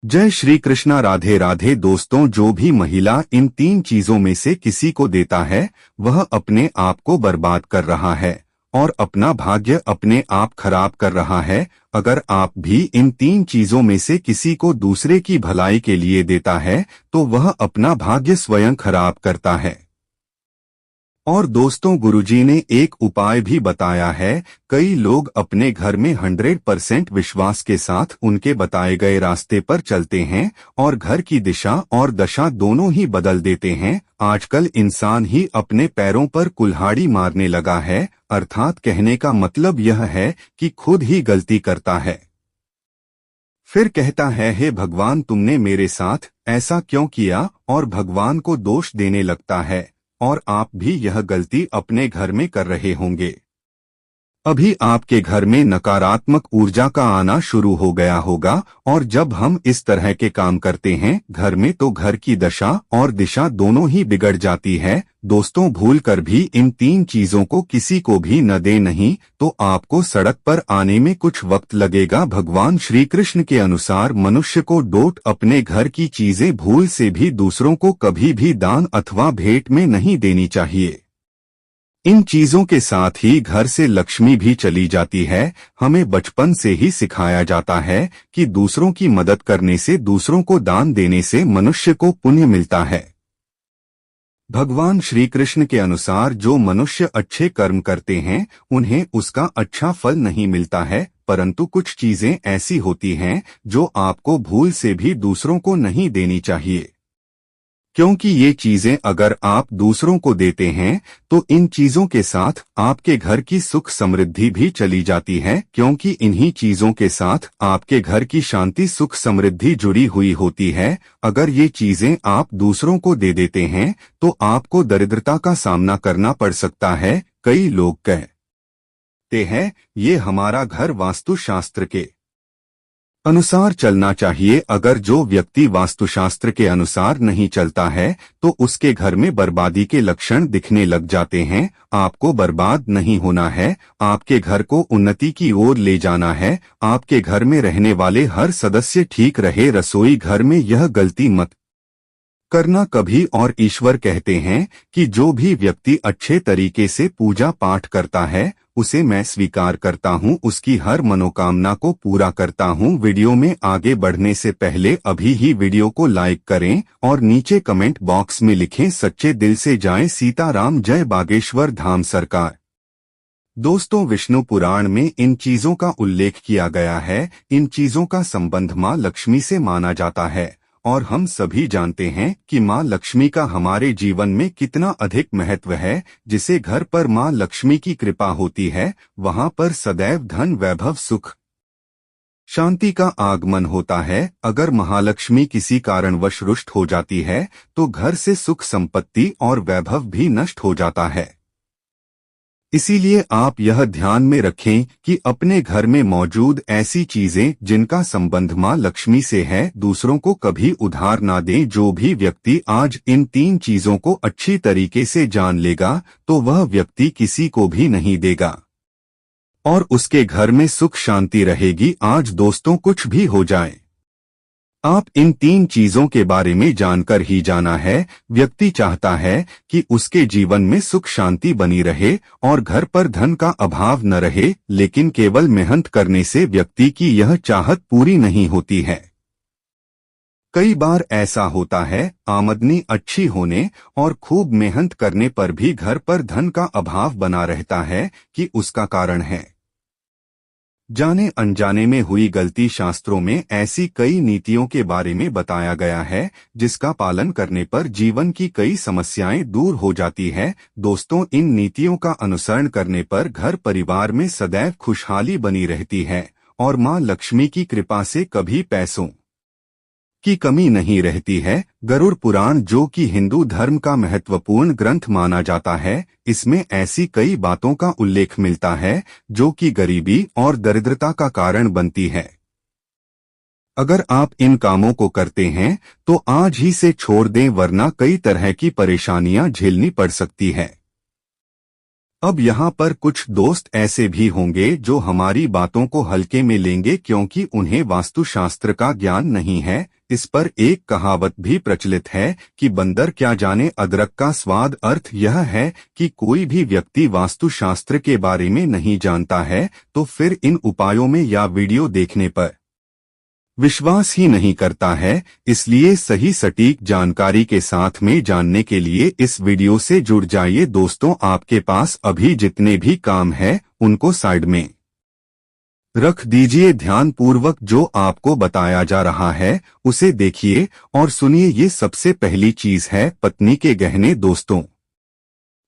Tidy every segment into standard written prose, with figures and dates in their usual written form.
जय श्री कृष्णा। राधे राधे। दोस्तों, जो भी महिला इन तीन चीजों में से किसी को देता है वह अपने आप को बर्बाद कर रहा है और अपना भाग्य अपने आप खराब कर रहा है। अगर आप भी इन तीन चीजों में से किसी को दूसरे की भलाई के लिए देता है तो वह अपना भाग्य स्वयं खराब करता है। और दोस्तों, गुरुजी ने एक उपाय भी बताया है। कई लोग अपने घर में 100% विश्वास के साथ उनके बताए गए रास्ते पर चलते हैं और घर की दिशा और दशा दोनों ही बदल देते हैं। आजकल इंसान ही अपने पैरों पर कुल्हाड़ी मारने लगा है, अर्थात कहने का मतलब यह है कि खुद ही गलती करता है। फिर कहता है, हे भगवान, तुमने मेरे साथ ऐसा क्यों किया, और भगवान को दोष देने लगता है। और आप भी यह गलती अपने घर में कर रहे होंगे। अभी आपके घर में नकारात्मक ऊर्जा का आना शुरू हो गया होगा, और जब हम इस तरह के काम करते हैं घर में तो घर की दशा और दिशा दोनों ही बिगड़ जाती है। दोस्तों, भूल कर भी इन तीन चीजों को किसी को भी न दे, नहीं तो आपको सड़क पर आने में कुछ वक्त लगेगा। भगवान श्री कृष्ण के अनुसार मनुष्य को अपने घर की चीजें भूल से भी दूसरों को कभी भी दान अथवा भेंट में नहीं देनी चाहिए। इन चीजों के साथ ही घर से लक्ष्मी भी चली जाती है। हमें बचपन से ही सिखाया जाता है कि दूसरों की मदद करने से, दूसरों को दान देने से मनुष्य को पुण्य मिलता है। भगवान श्री कृष्ण के अनुसार जो मनुष्य अच्छे कर्म करते हैं उन्हें उसका अच्छा फल नहीं मिलता है, परंतु कुछ चीजें ऐसी होती हैं जो आपको भूल से भी दूसरों को नहीं देनी चाहिए, क्योंकि ये चीजें अगर आप दूसरों को देते हैं तो इन चीजों के साथ आपके घर की सुख समृद्धि भी चली जाती है, क्योंकि इन्हीं चीजों के साथ आपके घर की शांति सुख समृद्धि जुड़ी हुई होती है। अगर ये चीजें आप दूसरों को दे देते हैं तो आपको दरिद्रता का सामना करना पड़ सकता है। कई लोग कहते हैं ये हमारा घर वास्तुशास्त्र के अनुसार चलना चाहिए। अगर जो व्यक्ति वास्तुशास्त्र के अनुसार नहीं चलता है तो उसके घर में बर्बादी के लक्षण दिखने लग जाते हैं। आपको बर्बाद नहीं होना है, आपके घर को उन्नति की ओर ले जाना है। आपके घर में रहने वाले हर सदस्य ठीक रहे। रसोई घर में यह गलती मत करना कभी। और ईश्वर कहते हैं कि जो भी व्यक्ति अच्छे तरीके से पूजा पाठ करता है उसे मैं स्वीकार करता हूं, उसकी हर मनोकामना को पूरा करता हूं। वीडियो में आगे बढ़ने से पहले अभी ही वीडियो को लाइक करें और नीचे कमेंट बॉक्स में लिखें, सच्चे दिल से जय सीताराम, जय बागेश्वर धाम सरकार। दोस्तों, विष्णु पुराण में इन चीजों का उल्लेख किया गया है। इन चीजों का संबंध मां लक्ष्मी से माना जाता है और हम सभी जानते हैं कि मां लक्ष्मी का हमारे जीवन में कितना अधिक महत्व है। जिसे घर पर मां लक्ष्मी की कृपा होती है वहां पर सदैव धन, वैभव, सुख, शांति का आगमन होता है। अगर महालक्ष्मी किसी कारणवश रुष्ट हो जाती है तो घर से सुख, संपत्ति और वैभव भी नष्ट हो जाता है। इसीलिए आप यह ध्यान में रखें कि अपने घर में मौजूद ऐसी चीजें जिनका संबंध मां लक्ष्मी से है दूसरों को कभी उधार ना दें। जो भी व्यक्ति आज इन तीन चीजों को अच्छी तरीके से जान लेगा तो वह व्यक्ति किसी को भी नहीं देगा और उसके घर में सुख शांति रहेगी। आज दोस्तों, कुछ भी हो जाए, आप इन तीन चीजों के बारे में जानकर ही जाना है। व्यक्ति चाहता है कि उसके जीवन में सुख शांति बनी रहे और घर पर धन का अभाव न रहे, लेकिन केवल मेहनत करने से व्यक्ति की यह चाहत पूरी नहीं होती है। कई बार ऐसा होता है, आमदनी अच्छी होने और खूब मेहनत करने पर भी घर पर धन का अभाव बना रहता है। कि उसका कारण है जाने अनजाने में हुई गलती। शास्त्रों में ऐसी कई नीतियों के बारे में बताया गया है जिसका पालन करने पर जीवन की कई समस्याएं दूर हो जाती है। दोस्तों, इन नीतियों का अनुसरण करने पर घर परिवार में सदैव खुशहाली बनी रहती है और मां लक्ष्मी की कृपा से कभी पैसों की कमी नहीं रहती है। गरुड़ पुराण, जो कि हिंदू धर्म का महत्वपूर्ण ग्रंथ माना जाता है, इसमें ऐसी कई बातों का उल्लेख मिलता है जो कि गरीबी और दरिद्रता का कारण बनती है। अगर आप इन कामों को करते हैं तो आज ही से छोड़ दें, वरना कई तरह की परेशानियां झेलनी पड़ सकती है। अब यहाँ पर कुछ दोस्त ऐसे भी होंगे जो हमारी बातों को हल्के में लेंगे क्योंकि उन्हें वास्तुशास्त्र का ज्ञान नहीं है। इस पर एक कहावत भी प्रचलित है कि बंदर क्या जाने अदरक का स्वाद। अर्थ यह है कि कोई भी व्यक्ति वास्तुशास्त्र के बारे में नहीं जानता है तो फिर इन उपायों में या वीडियो देखने पर विश्वास ही नहीं करता है। इसलिए सही सटीक जानकारी के साथ में जानने के लिए इस वीडियो से जुड़ जाइए दोस्तों। आपके पास अभी जितने भी काम है उनको साइड में रख दीजिए, ध्यान पूर्वक जो आपको बताया जा रहा है उसे देखिए और सुनिए। ये सबसे पहली चीज है पत्नी के गहने। दोस्तों,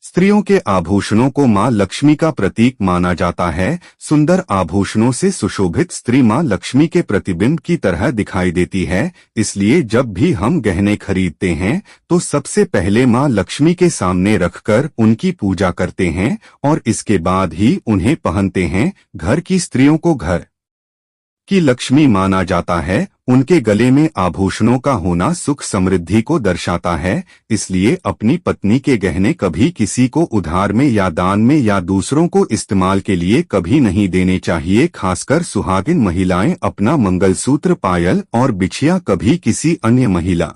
स्त्रियों के आभूषणों को मां लक्ष्मी का प्रतीक माना जाता है। सुंदर आभूषणों से सुशोभित स्त्री मां लक्ष्मी के प्रतिबिंब की तरह दिखाई देती है। इसलिए जब भी हम गहने खरीदते हैं तो सबसे पहले मां लक्ष्मी के सामने रखकर उनकी पूजा करते हैं और इसके बाद ही उन्हें पहनते हैं। घर की स्त्रियों को घर की लक्ष्मी माना जाता है। उनके गले में आभूषणों का होना सुख समृद्धि को दर्शाता है। इसलिए अपनी पत्नी के गहने कभी किसी को उधार में या दान में या दूसरों को इस्तेमाल के लिए कभी नहीं देने चाहिए। खासकर सुहागिन महिलाएं अपना मंगलसूत्र, पायल और बिछिया कभी किसी अन्य महिला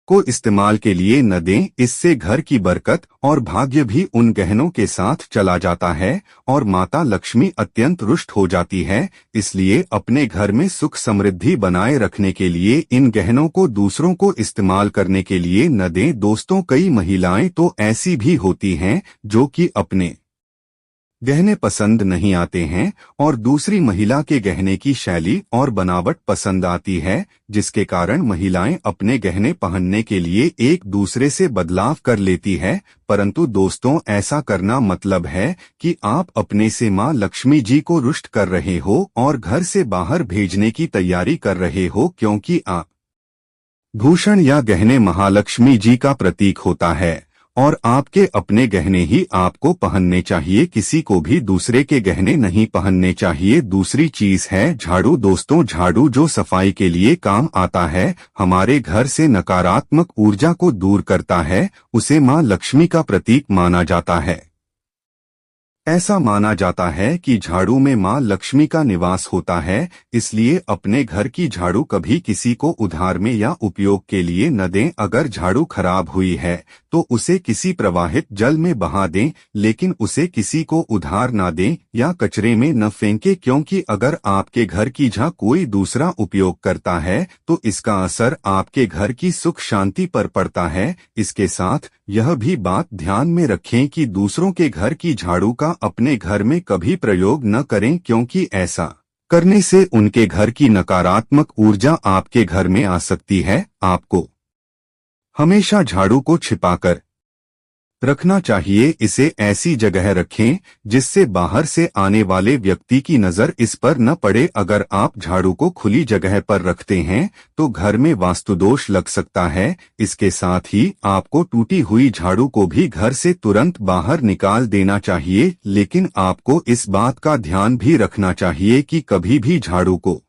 को इस्तेमाल के लिए न दें। इससे घर की बरकत और भाग्य भी उन गहनों के साथ चला जाता है और माता लक्ष्मी अत्यंत रुष्ट हो जाती है। इसलिए अपने घर में सुख समृद्धि बनाए रखने के लिए इन गहनों को दूसरों को इस्तेमाल करने के लिए न दें। दोस्तों, कई महिलाएं तो ऐसी भी होती हैं जो कि अपने गहने पसंद नहीं आते हैं और दूसरी महिला के गहने की शैली और बनावट पसंद आती है, जिसके कारण महिलाएं अपने गहने पहनने के लिए एक दूसरे से बदलाव कर लेती है। परंतु दोस्तों, ऐसा करना मतलब है कि आप अपने से मां लक्ष्मी जी को रुष्ट कर रहे हो और घर से बाहर भेजने की तैयारी कर रहे हो, क्योंकि भूषण या गहने महालक्ष्मी जी का प्रतीक होता है और आपके अपने गहने ही आपको पहनने चाहिए। किसी को भी दूसरे के गहने नहीं पहनने चाहिए। दूसरी चीज है झाड़ू। दोस्तों, झाड़ू जो सफाई के लिए काम आता है, हमारे घर से नकारात्मक ऊर्जा को दूर करता है, उसे मां लक्ष्मी का प्रतीक माना जाता है। ऐसा माना जाता है कि झाड़ू में मां लक्ष्मी का निवास होता है। इसलिए अपने घर की झाड़ू कभी किसी को उधार में या उपयोग के लिए न दें। अगर झाड़ू खराब हुई है तो उसे किसी प्रवाहित जल में बहा दें, लेकिन उसे किसी को उधार न दें या कचरे में न फेंकें, क्योंकि अगर आपके घर की झाड़ू कोई दूसरा उपयोग करता है तो इसका असर आपके घर की सुख शांति पर पड़ता है। इसके साथ यह भी बात ध्यान में रखें कि दूसरों के घर की झाड़ू का अपने घर में कभी प्रयोग न करें, क्योंकि ऐसा करने से उनके घर की नकारात्मक ऊर्जा आपके घर में आ सकती है। आपको हमेशा झाड़ू को छिपाकर रखना चाहिए। इसे ऐसी जगह रखें जिससे बाहर से आने वाले व्यक्ति की नजर इस पर न पड़े। अगर आप झाड़ू को खुली जगह पर रखते हैं तो घर में वास्तुदोष लग सकता है। इसके साथ ही आपको टूटी हुई झाड़ू को भी घर से तुरंत बाहर निकाल देना चाहिए। लेकिन आपको इस बात का ध्यान भी रखना चाहिए कि कभी भी झाड़ू को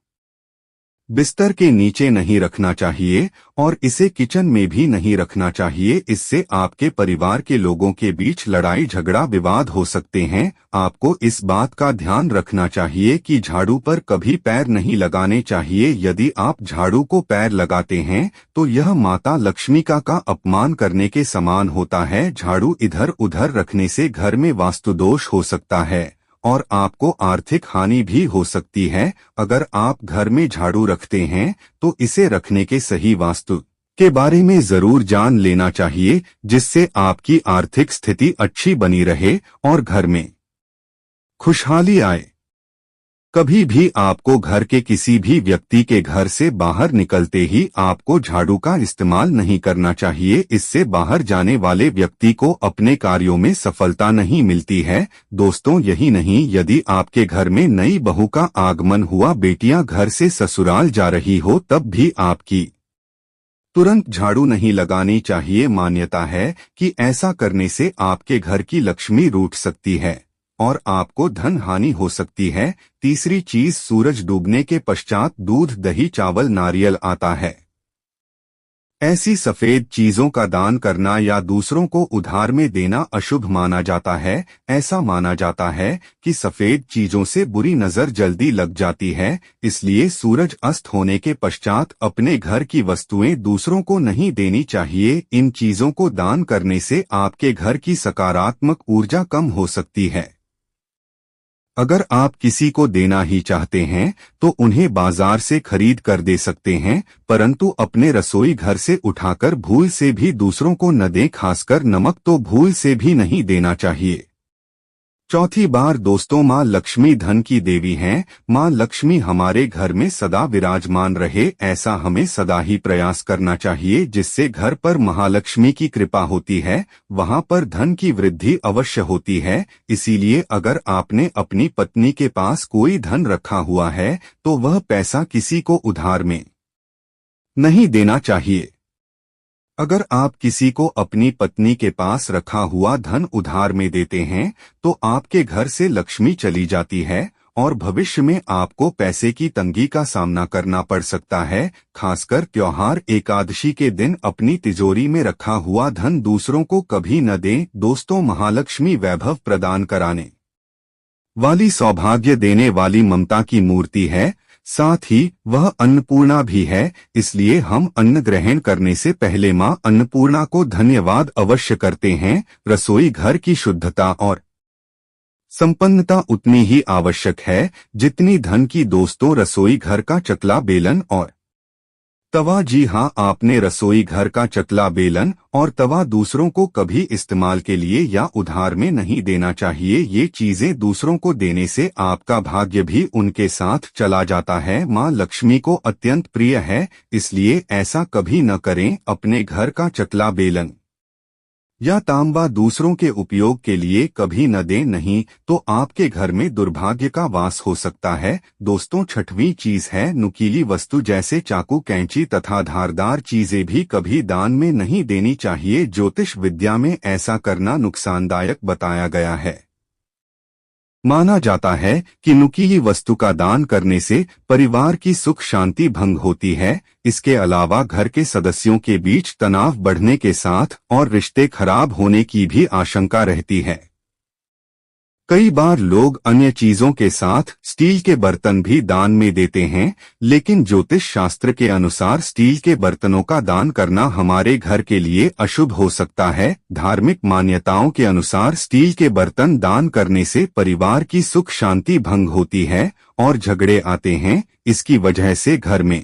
बिस्तर के नीचे नहीं रखना चाहिए और इसे किचन में भी नहीं रखना चाहिए। इससे आपके परिवार के लोगों के बीच लड़ाई झगड़ा विवाद हो सकते हैं। आपको इस बात का ध्यान रखना चाहिए कि झाड़ू पर कभी पैर नहीं लगाने चाहिए। यदि आप झाड़ू को पैर लगाते हैं तो यह माता लक्ष्मी का अपमान करने के समान होता है। झाड़ू इधर उधर रखने से घर में वास्तुदोष हो सकता है और आपको आर्थिक हानि भी हो सकती है। अगर आप घर में झाड़ू रखते हैं तो इसे रखने के सही वास्तु के बारे में जरूर जान लेना चाहिए, जिससे आपकी आर्थिक स्थिति अच्छी बनी रहे और घर में खुशहाली आए। कभी भी आपको घर के किसी भी व्यक्ति के घर से बाहर निकलते ही आपको झाड़ू का इस्तेमाल नहीं करना चाहिए। इससे बाहर जाने वाले व्यक्ति को अपने कार्यों में सफलता नहीं मिलती है। दोस्तों, यही नहीं, यदि आपके घर में नई बहू का आगमन हुआ, बेटियां घर से ससुराल जा रही हो, तब भी आपकी तुरंत झाड़ू नहीं लगानी चाहिए। मान्यता है कि ऐसा करने से आपके घर की लक्ष्मी रूठ सकती है और आपको धन हानि हो सकती है। तीसरी चीज, सूरज डूबने के पश्चात दूध, दही, चावल, नारियल आता है। ऐसी सफेद चीजों का दान करना या दूसरों को उधार में देना अशुभ माना जाता है। ऐसा माना जाता है कि सफेद चीजों से बुरी नजर जल्दी लग जाती है, इसलिए सूरज अस्त होने के पश्चात अपने घर की वस्तुएं दूसरों को नहीं देनी चाहिए। इन चीजों को दान करने से आपके घर की सकारात्मक ऊर्जा कम हो सकती है। अगर आप किसी को देना ही चाहते हैं तो उन्हें बाजार से खरीद कर दे सकते हैं, परंतु अपने रसोई घर से उठाकर भूल से भी दूसरों को न दें। खासकर नमक तो भूल से भी नहीं देना चाहिए। चौथी बार दोस्तों, माँ लक्ष्मी धन की देवी हैं। माँ लक्ष्मी हमारे घर में सदा विराजमान रहे, ऐसा हमें सदा ही प्रयास करना चाहिए, जिससे घर पर महालक्ष्मी की कृपा होती है, वहाँ पर धन की वृद्धि अवश्य होती है। इसीलिए अगर आपने अपनी पत्नी के पास कोई धन रखा हुआ है तो वह पैसा किसी को उधार में नहीं देना चाहिए। अगर आप किसी को अपनी पत्नी के पास रखा हुआ धन उधार में देते हैं तो आपके घर से लक्ष्मी चली जाती है और भविष्य में आपको पैसे की तंगी का सामना करना पड़ सकता है। खासकर त्योहार एकादशी के दिन अपनी तिजोरी में रखा हुआ धन दूसरों को कभी न दें। दोस्तों, महालक्ष्मी वैभव प्रदान कराने वाली, सौभाग्य देने वाली ममता की मूर्ति है, साथ ही वह अन्नपूर्णा भी है। इसलिए हम अन्न ग्रहण करने से पहले मां अन्नपूर्णा को धन्यवाद अवश्य करते हैं। रसोई घर की शुद्धता और संपन्नता उतनी ही आवश्यक है जितनी धन की। दोस्तों, रसोई घर का चकला बेलन और तवा, जी हाँ, आपने रसोई घर का चकला बेलन और तवा दूसरों को कभी इस्तेमाल के लिए या उधार में नहीं देना चाहिए। ये चीजें दूसरों को देने से आपका भाग्य भी उनके साथ चला जाता है। माँ लक्ष्मी को अत्यंत प्रिय है, इसलिए ऐसा कभी न करें। अपने घर का चकला बेलन या तांबा दूसरों के उपयोग के लिए कभी न दें, नहीं तो आपके घर में दुर्भाग्य का वास हो सकता है। दोस्तों, छठवीं चीज है नुकीली वस्तु, जैसे चाकू, कैंची तथा धारदार चीजें भी कभी दान में नहीं देनी चाहिए। ज्योतिष विद्या में ऐसा करना नुकसानदायक बताया गया है। माना जाता है कि नुकीली वस्तु का दान करने से परिवार की सुख शांति भंग होती है। इसके अलावा घर के सदस्यों के बीच तनाव बढ़ने के साथ और रिश्ते खराब होने की भी आशंका रहती है। कई बार लोग अन्य चीजों के साथ स्टील के बर्तन भी दान में देते हैं, लेकिन ज्योतिष शास्त्र के अनुसार स्टील के बर्तनों का दान करना हमारे घर के लिए अशुभ हो सकता है। धार्मिक मान्यताओं के अनुसार स्टील के बर्तन दान करने से परिवार की सुख शांति भंग होती है और झगड़े आते हैं। इसकी वजह से घर में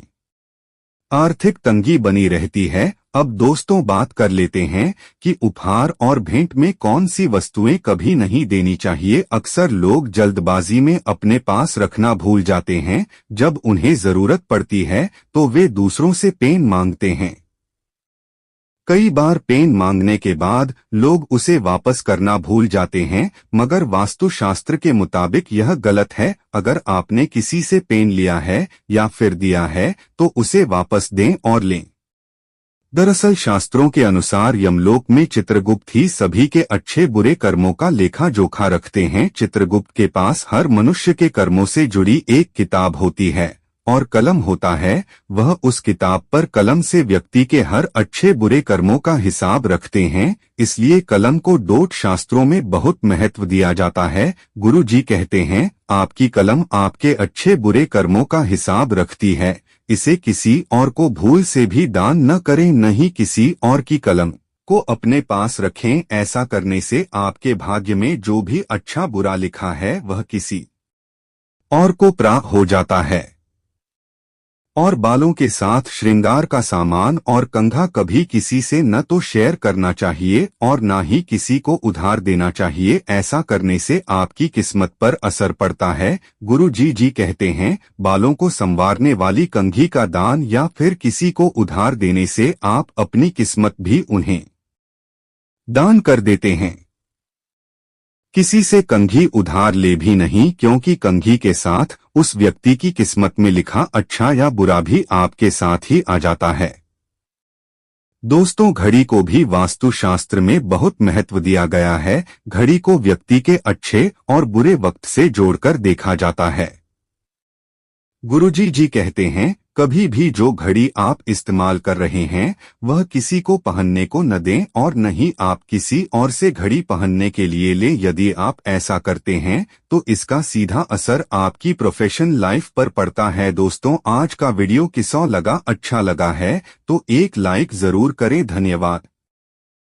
आर्थिक तंगी बनी रहती है। अब दोस्तों, बात कर लेते हैं कि उपहार और भेंट में कौन सी वस्तुएं कभी नहीं देनी चाहिए। अक्सर लोग जल्दबाजी में अपने पास रखना भूल जाते हैं। जब उन्हें जरूरत पड़ती है तो वे दूसरों से पेन मांगते हैं। कई बार पेन मांगने के बाद लोग उसे वापस करना भूल जाते हैं, मगर वास्तुशास्त्र के मुताबिक यह गलत है। अगर आपने किसी से पेन लिया है या फिर दिया है तो उसे वापस दें और लें। दरअसल शास्त्रों के अनुसार यमलोक में चित्रगुप्त ही सभी के अच्छे बुरे कर्मों का लेखा जोखा रखते हैं। चित्रगुप्त के पास हर मनुष्य के कर्मों से जुड़ी एक किताब होती है और कलम होता है। वह उस किताब पर कलम से व्यक्ति के हर अच्छे बुरे कर्मों का हिसाब रखते हैं। इसलिए कलम को डोट शास्त्रों में बहुत महत्व दिया जाता है। गुरु जी कहते हैं, आपकी कलम आपके अच्छे बुरे कर्मों का हिसाब रखती है, इसे किसी और को भूल से भी दान न करें, न ही किसी और की कलम को अपने पास रखें। ऐसा करने से आपके भाग्य में जो भी अच्छा बुरा लिखा है वह किसी और को प्राप्त हो जाता है। और बालों के साथ श्रृंगार का सामान और कंघा कभी किसी से न तो शेयर करना चाहिए और न ही किसी को उधार देना चाहिए। ऐसा करने से आपकी किस्मत पर असर पड़ता है। गुरु जी कहते हैं, बालों को संवारने वाली कंघी का दान या फिर किसी को उधार देने से आप अपनी किस्मत भी उन्हें दान कर देते हैं। किसी से कंघी उधार ले भी नहीं, क्योंकि कंघी के साथ उस व्यक्ति की किस्मत में लिखा अच्छा या बुरा भी आपके साथ ही आ जाता है। दोस्तों, घड़ी को भी वास्तुशास्त्र में बहुत महत्व दिया गया है। घड़ी को व्यक्ति के अच्छे और बुरे वक्त से जोड़कर देखा जाता है। गुरुजी जी कहते हैं, कभी भी जो घड़ी आप इस्तेमाल कर रहे हैं वह किसी को पहनने को न दें और न ही आप किसी और से घड़ी पहनने के लिए ले। यदि आप ऐसा करते हैं तो इसका सीधा असर आपकी प्रोफेशनल लाइफ पर पड़ता है। दोस्तों, आज का वीडियो किसो लगा अच्छा लगा है तो एक लाइक जरूर करें। धन्यवाद।